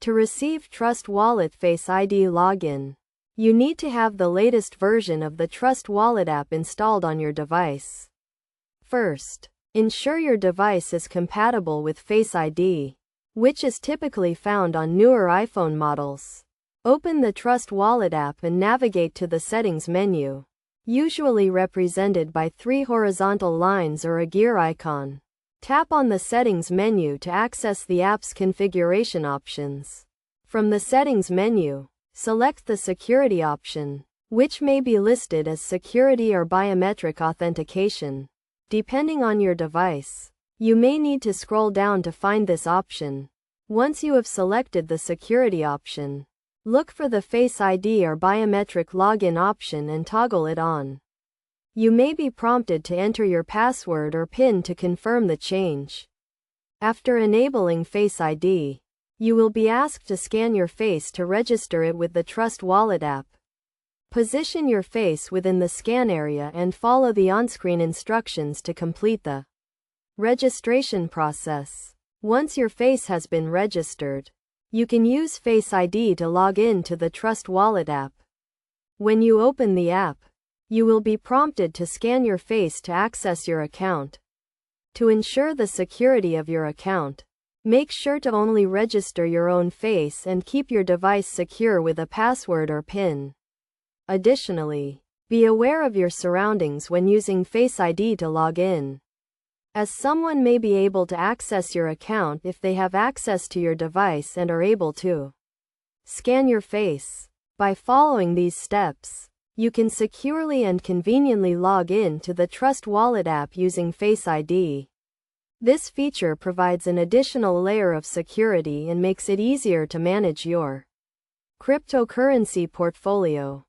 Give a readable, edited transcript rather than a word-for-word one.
To receive Trust Wallet Face ID login, you need to have the latest version of the Trust Wallet app installed on your device. First, ensure your device is compatible with Face ID, which is typically found on newer iPhone models. Open the Trust Wallet app and navigate to the Settings menu, usually represented by 3 horizontal lines or a gear icon. Tap on the Settings menu to access the app's configuration options. From the Settings menu, select the Security option, which may be listed as Security or Biometric Authentication. Depending on your device, you may need to scroll down to find this option. Once you have selected the Security option, look for the Face ID or Biometric Login option and toggle it on. You may be prompted to enter your password or PIN to confirm the change. After enabling Face ID, you will be asked to scan your face to register it with the Trust Wallet app. Position your face within the scan area and follow the on-screen instructions to complete the registration process. Once your face has been registered, you can use Face ID to log in to the Trust Wallet app. When you open the app, you will be prompted to scan your face to access your account. To ensure the security of your account, make sure to only register your own face and keep your device secure with a password or PIN. Additionally, be aware of your surroundings when using Face ID to log in, as someone may be able to access your account if they have access to your device and are able to scan your face. By following these steps, you can securely and conveniently log in to the Trust Wallet app using Face ID. This feature provides an additional layer of security and makes it easier to manage your cryptocurrency portfolio.